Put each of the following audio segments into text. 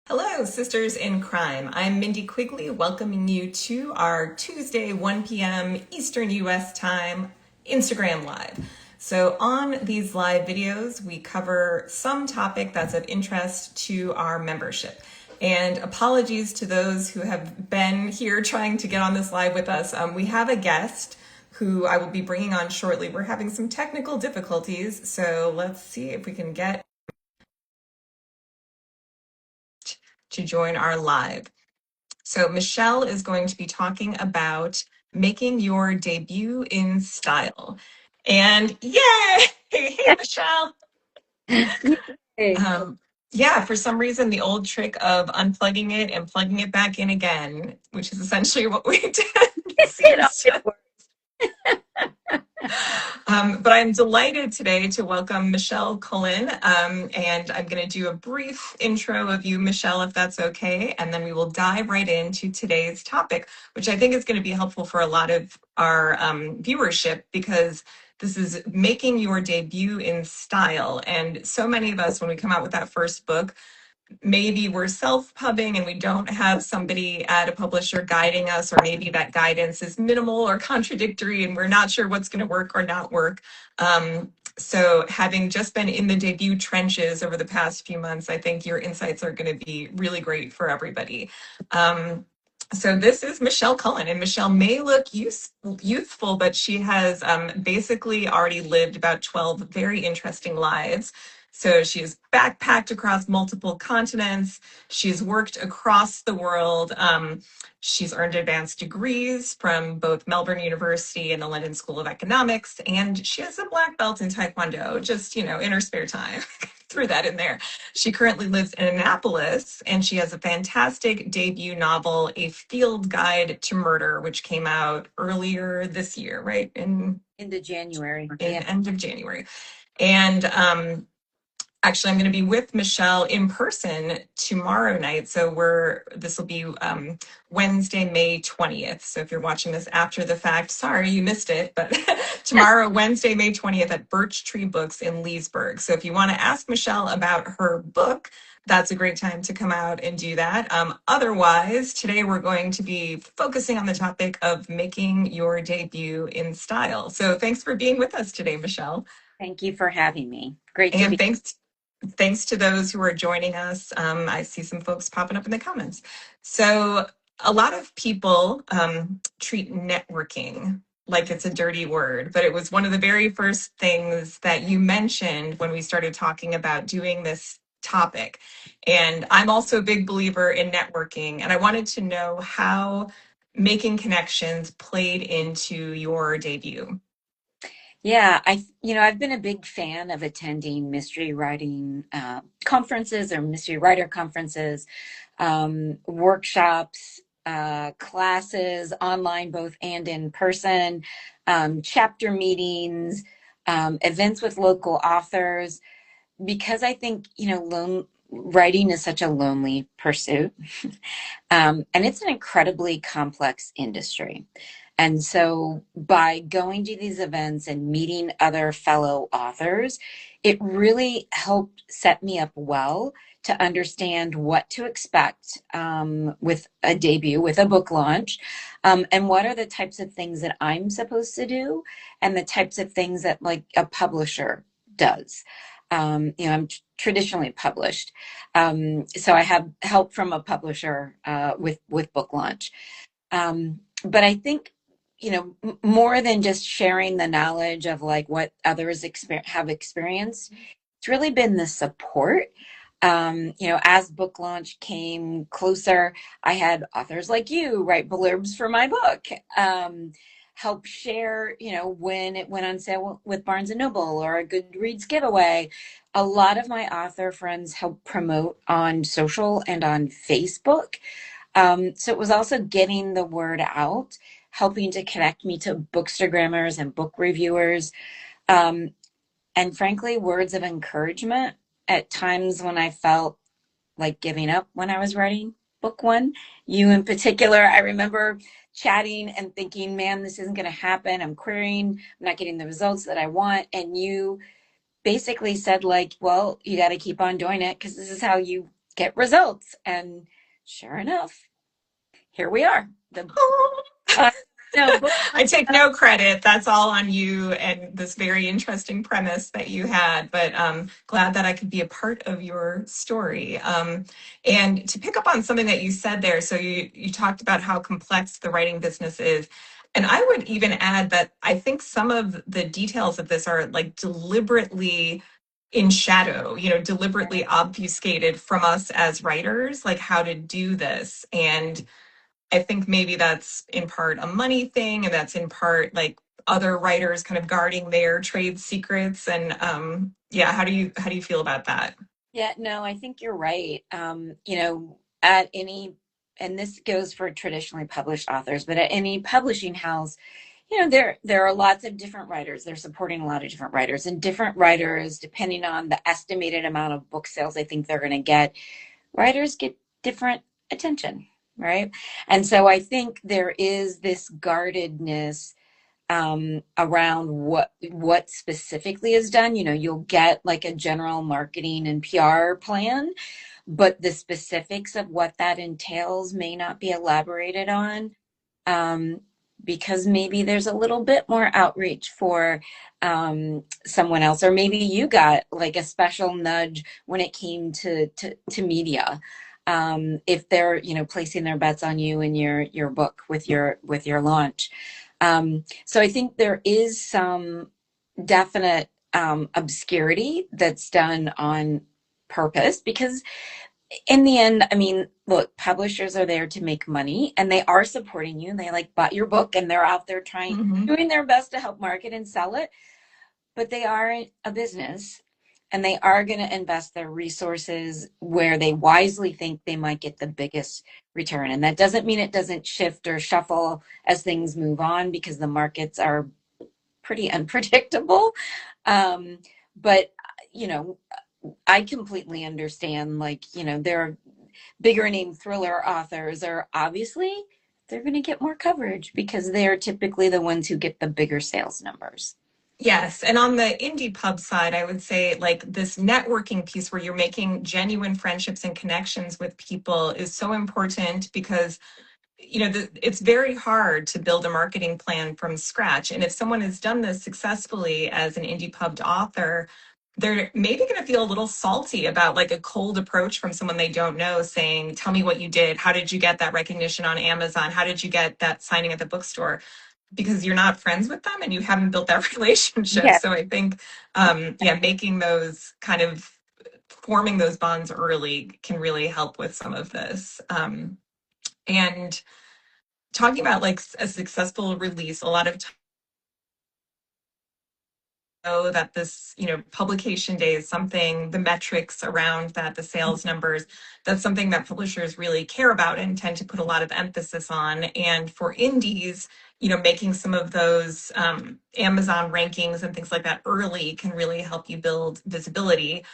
Hello, sisters in crime. I'm Mindy Quigley, welcoming you to our Tuesday, 1 p.m. Eastern US time Instagram Live. So, on these live videos, we cover some topic that's of interest to our membership. And apologies to those who have been here trying to get on this live with us. We have a guest who I will be bringing on shortly. We're having some technical difficulties, so let's see if we can get to join our live. So Michelle is going to be talking about making your debut in style. And yay! Hey, Michelle. Hey, Yeah, for some reason, the old trick of unplugging it and plugging it back in again, which is essentially what we did, it seems always to. works. But I'm delighted today to welcome Michelle Cullen, and I'm going to do a brief intro of you, Michelle, if that's okay, and then we will dive right into today's topic, which I think is going to be helpful for a lot of our viewership because this is making your debut in style. And so many of us, when we come out with that first book, maybe we're self-pubbing and we don't have somebody at a publisher guiding us, or maybe that guidance is minimal or contradictory and we're not sure what's going to work or not work. So having just been in the debut trenches over the past few months, I think your insights are going to be really great for everybody. So this is Michelle Cullen, and Michelle may look youthful, but she has basically already lived about 12 very interesting lives. So she's backpacked across multiple continents. She's worked across the world. She's earned advanced degrees from both Melbourne University and the London School of Economics. And she has a black belt in Taekwondo, just, in her spare time. Threw that in there. She currently lives in Annapolis, and she has a fantastic debut novel, A Field Guide to Murder, which came out earlier this year, right? Into January. In Yeah. end of January. And actually, I'm going to be with Michelle in person tomorrow night. So this will be Wednesday, May 20th. So if you're watching this after the fact, sorry you missed it, but tomorrow, Wednesday, May 20th at Birch Tree Books in Leesburg. So if you want to ask Michelle about her book, that's a great time to come out and do that. Otherwise, today we're going to be focusing on the topic of making your debut in style. So thanks for being with us today, Michelle. Thank you for having me. Great to And be. thanks to those who are joining us. I see some folks popping up in the comments. So a lot of people treat networking like it's a dirty word, but it was one of the very first things that you mentioned when we started talking about doing this topic. And I'm also a big believer in networking, and I wanted to know how making connections played into your debut. Yeah, I've been a big fan of attending mystery writing conferences or mystery writer conferences, workshops, classes, online, both and in person, chapter meetings, events with local authors, because I think, writing is such a lonely pursuit. And it's an incredibly complex industry. And so by going to these events and meeting other fellow authors, it really helped set me up well to understand what to expect with a debut, with a book launch, and what are the types of things that I'm supposed to do and the types of things that like a publisher does. I'm traditionally published. So I have help from a publisher with book launch. But I think, more than just sharing the knowledge of like what others have experienced, it's really been the support. As book launch came closer, I had authors like you write blurbs for my book, help share, when it went on sale with Barnes and Noble or a Goodreads giveaway. A lot of my author friends help promote on social and on Facebook. So it was also getting the word out, helping to connect me to bookstagrammers and book reviewers. Um, and frankly, words of encouragement at times when I felt like giving up when I was writing book one. You in particular, I remember chatting and thinking, man, this isn't going to happen. I'm querying, I'm not getting the results that I want. And you basically said like, well, you got to keep on doing it because this is how you get results. And sure enough, here we are. The uh, no book. I take no credit. That's all on you and this very interesting premise that you had. But glad that I could be a part of your story. And to pick up on something that you said there, so you talked about how complex the writing business is. And I would even add that I think some of the details of this are like deliberately in shadow, deliberately obfuscated from us as writers, like how to do this. And I think maybe that's in part a money thing, and that's in part like other writers kind of guarding their trade secrets. And yeah, how do you feel about that? Yeah, no, I think you're right. At any, and this goes for traditionally published authors, but at any publishing house, there are lots of different writers. They're supporting a lot of different writers, and different writers, depending on the estimated amount of book sales I think they're going to get, writers get different attention, right? And so I think there is this guardedness around what specifically is done. You'll get like a general marketing and PR plan, but the specifics of what that entails may not be elaborated on, um, because maybe there's a little bit more outreach for someone else, or maybe you got like a special nudge when it came to media. If they're placing their bets on you and your book with your launch. So I think there is some definite obscurity that's done on purpose, because in the end, I mean, look, publishers are there to make money, and they are supporting you, and they like bought your book, and they're out there Hmm. doing their best to help market and sell it. But they are a business, and they are going to invest their resources where they wisely think they might get the biggest return. And that doesn't mean it doesn't shift or shuffle as things move on, because the markets are pretty unpredictable. But, you know, I completely understand, like, there are bigger name thriller authors are obviously they're going to get more coverage because they're typically the ones who get the bigger sales numbers. Yes. And on the indie pub side, I would say like this networking piece where you're making genuine friendships and connections with people is so important because it's very hard to build a marketing plan from scratch. And if someone has done this successfully as an indie pubbed author, they're maybe going to feel a little salty about like a cold approach from someone they don't know saying, tell me what you did. How did you get that recognition on Amazon? How did you get that signing at the bookstore? Because you're not friends with them and you haven't built that relationship. Yeah. So I think, yeah, making those kind of forming those bonds early can really help with some of this. And talking about like a successful release, a lot of times know that this, publication day is something, the metrics around that, the sales numbers, that's something that publishers really care about and tend to put a lot of emphasis on. And for indies, making some of those Amazon rankings and things like that early can really help you build visibility.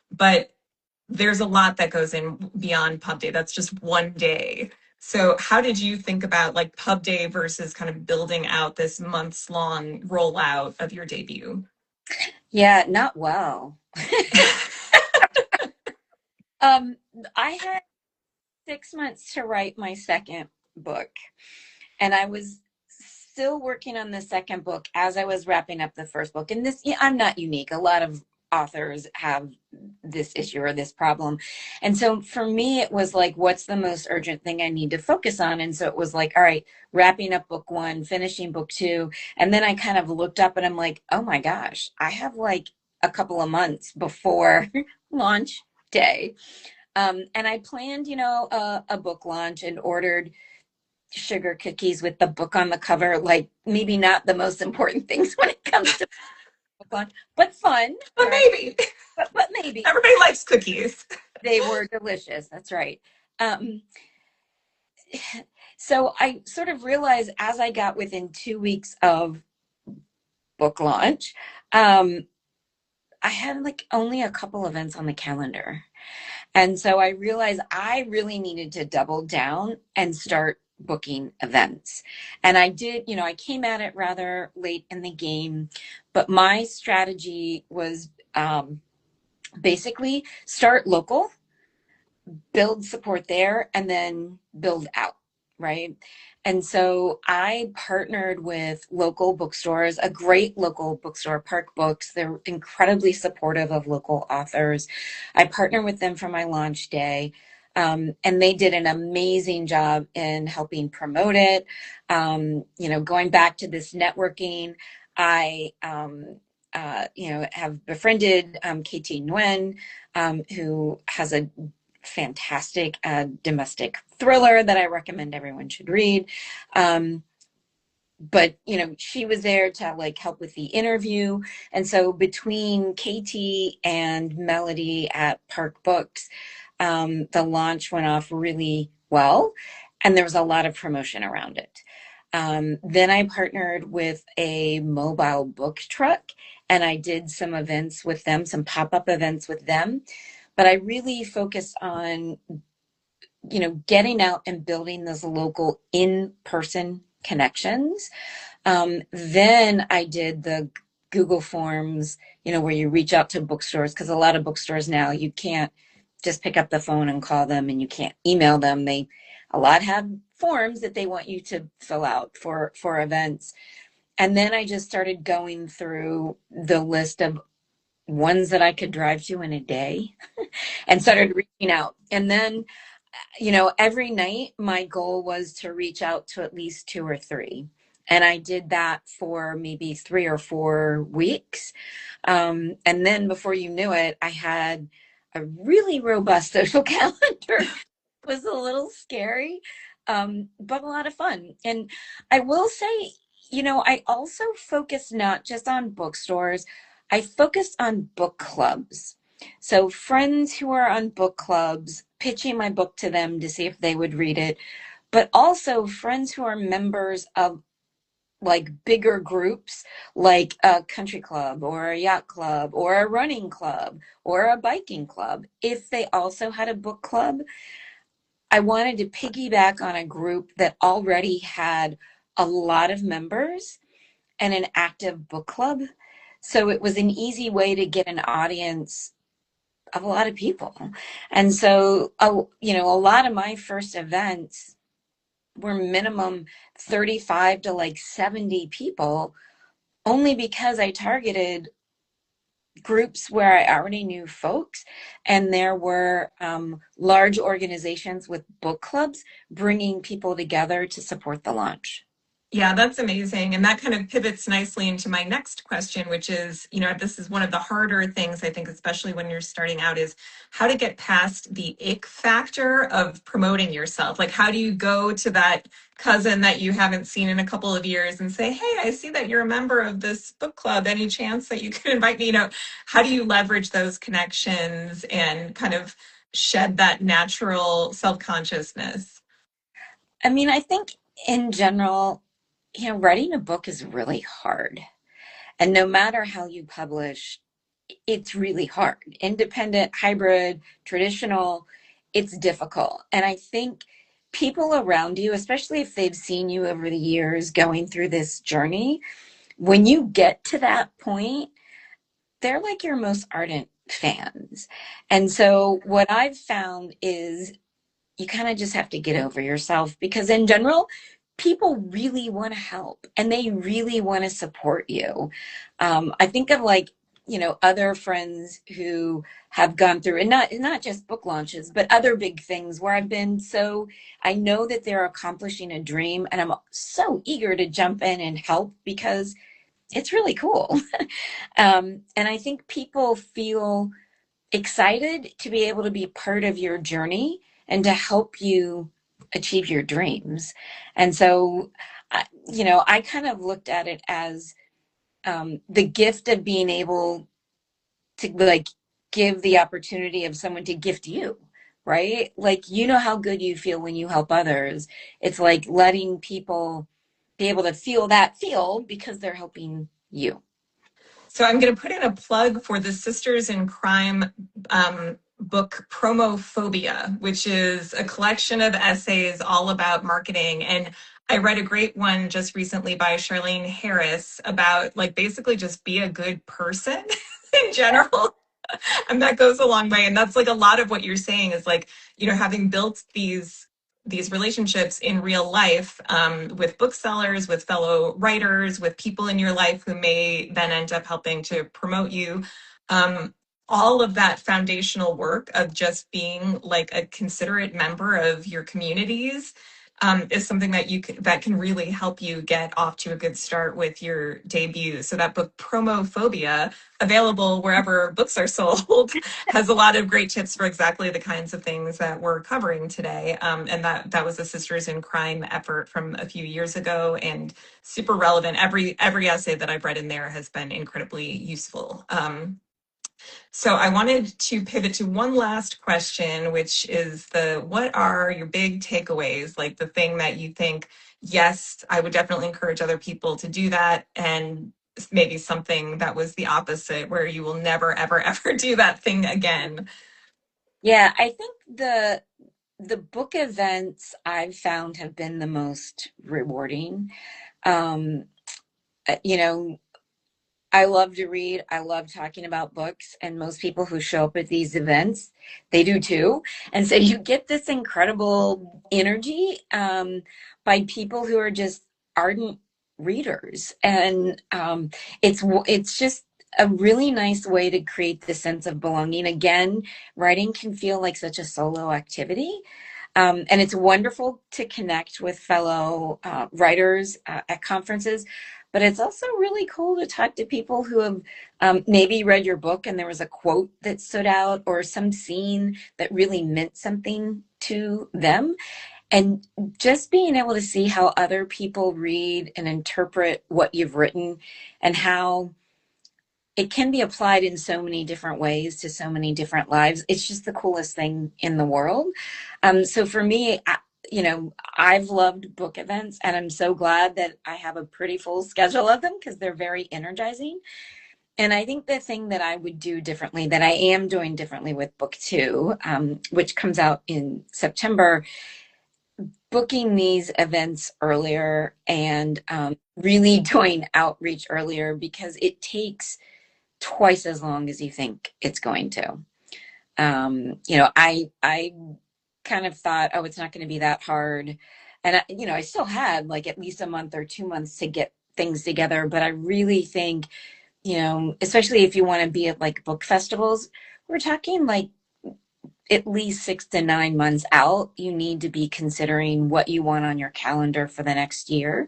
But there's a lot that goes in beyond pub day. That's just one day. So how did you think about like pub day versus kind of building out this months long rollout of your debut? Yeah, not well. Um, I had 6 months to write my second book, and I was still working on the second book as I was wrapping up the first book. And this, yeah, I'm not unique. A lot of authors have this issue or this problem. And so for me, it was like, what's the most urgent thing I need to focus on? And so it was like, all right, wrapping up book one, finishing book two. And then I kind of looked up and I'm like, oh my gosh, I have like a couple of months before launch day. And I planned, a book launch and ordered sugar cookies with the book on the cover. Like maybe not the most important things when it comes to book launch, but fun, But right? maybe But maybe everybody likes cookies. they were delicious. That's right. Um, so I sort of realized as I got within 2 weeks of book launch, um, I had like only a couple events on the calendar. And so I realized I really needed to double down and start booking events. And I did, I came at it rather late in the game, but my strategy was basically start local build support there and then build out, right? And so I partnered with local bookstores, a great local bookstore, Park Books. They're incredibly supportive of local authors. I partnered with them for my launch day. And they did an amazing job in helping promote it. Going back to this networking, I have befriended KT Nguyen, who has a fantastic domestic thriller that I recommend everyone should read. But she was there to like help with the interview, and so between KT and Melody at Park Books, the launch went off really well, and there was a lot of promotion around it. Then I partnered with a mobile book truck, and I did some events with them, some pop-up events with them, but I really focused on getting out and building those local in-person connections. Then I did the Google Forms, where you reach out to bookstores, because a lot of bookstores now, you can't just pick up the phone and call them, and you can't email them. A lot have forms that they want you to fill out for events. And then I just started going through the list of ones that I could drive to in a day and started reaching out. And then every night my goal was to reach out to at least two or three. And I did that for maybe 3 or 4 weeks. And then before you knew it, I had a really robust social calendar. It was a little scary, but a lot of fun. And I will say, I also focused not just on bookstores, I focused on book clubs. So friends who are on book clubs, pitching my book to them to see if they would read it, but also friends who are members of like bigger groups, like a country club or a yacht club or a running club or a biking club. If they also had a book club, I wanted to piggyback on a group that already had a lot of members and an active book club. So it was an easy way to get an audience of a lot of people. And so, a lot of my first events were minimum 35 to like 70 people, only because I targeted groups where I already knew folks, and there were large organizations with book clubs bringing people together to support the launch. Yeah, that's amazing. And that kind of pivots nicely into my next question, which is, this is one of the harder things, I think, especially when you're starting out, is how to get past the ick factor of promoting yourself. Like, how do you go to that cousin that you haven't seen in a couple of years and say, hey, I see that you're a member of this book club. Any chance that you could invite me? How do you leverage those connections and kind of shed that natural self-consciousness? I mean, I think in general, writing a book is really hard. And no matter how you publish, it's really hard. Independent, hybrid, traditional, it's difficult. And I think people around you, especially if they've seen you over the years going through this journey, when you get to that point, they're like your most ardent fans. And so what I've found is you kind of just have to get over yourself, because in general, people really want to help and they really want to support you. I think of like, other friends who have gone through, and not just book launches, but other big things where I've been, so I know that they're accomplishing a dream and I'm so eager to jump in and help because it's really cool. And I think people feel excited to be able to be part of your journey and to help you achieve your dreams. And so, I kind of looked at it as the gift of being able to like give the opportunity of someone to gift you, right? Like, how good you feel when you help others. It's like letting people be able to feel that feel because they're helping you. So I'm going to put in a plug for the Sisters in Crime book Promophobia, which is a collection of essays all about marketing. And I read a great one just recently by Charlene Harris about like basically just be a good person in general. And that goes a long way. And that's like a lot of what you're saying is like, having built these relationships in real life, with booksellers, with fellow writers, with people in your life who may then end up helping to promote you. Um, all of that foundational work of just being like a considerate member of your communities, is something that can really help you get off to a good start with your debut. So that book, Promophobia, available wherever books are sold, has a lot of great tips for exactly the kinds of things that we're covering today. And that was a Sisters in Crime effort from a few years ago, and super relevant. Every essay that I've read in there has been incredibly useful. So I wanted to pivot to one last question, which is what are your big takeaways? Like the thing that you think, yes, I would definitely encourage other people to do that, and maybe something that was the opposite, where you will never, ever, ever do that thing again. Yeah, I think the book events I've found have been the most rewarding. Um, you know, I love to read. I love talking about books, and most people who show up at these events, they do too. And so you get this incredible energy, by people who are just ardent readers, and it's just a really nice way to create the sense of belonging. Again, writing can feel like such a solo activity. And it's wonderful to connect with fellow writers at conferences, but it's also really cool to talk to people who have maybe read your book and there was a quote that stood out or some scene that really meant something to them. And just being able to see how other people read and interpret what you've written, and how it can be applied in so many different ways to so many different lives. It's just the coolest thing in the world. So for me, I've loved book events, and I'm so glad that I have a pretty full schedule of them because they're very energizing. And I think the thing that I would do differently, that I am doing differently with book two, which comes out in September, booking these events earlier, and really doing outreach earlier, because it takes twice as long as you think it's going to. I kind of thought, oh, it's not going to be that hard. And I still had like at least a month or 2 months to get things together. But I really think, especially if you want to be at like book festivals, we're talking like at least 6 to 9 months out. You need to be considering what you want on your calendar for the next year.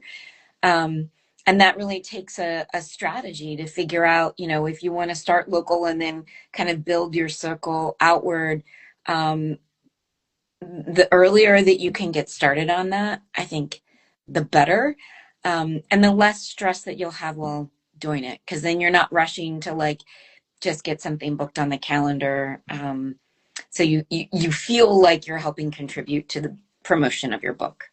Um, and that really takes a strategy to figure out, if you want to start local and then kind of build your circle outward. The earlier that you can get started on that, I think the better. And the less stress that you'll have while doing it, because then you're not rushing to like just get something booked on the calendar. So you feel like you're helping contribute to the promotion of your book.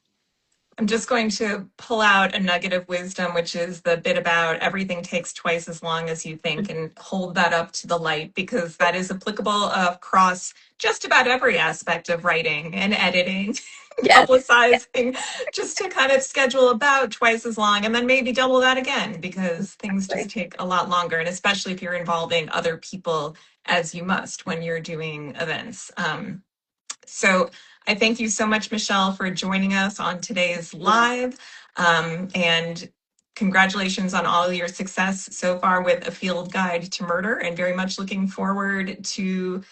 I'm just going to pull out a nugget of wisdom, which is the bit about everything takes twice as long as you think, and hold that up to the light, because that is applicable across just about every aspect of writing and editing, Yes. publicizing, just to kind of schedule about twice as long and then maybe double that again, because things just Exactly. take a lot longer. And especially if you're involving other people, as you must when you're doing events. So I thank you so much, Michelle, for joining us on today's live. And congratulations on all your success so far with A Field Guide to Murder, and very much looking forward to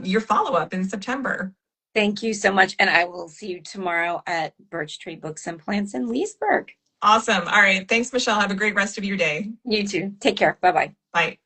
your follow-up in September. Thank you so much. And I will see you tomorrow at Birch Tree Books and Plants in Leesburg. Awesome. All right. Thanks, Michelle. Have a great rest of your day. You too. Take care. Bye bye. Bye.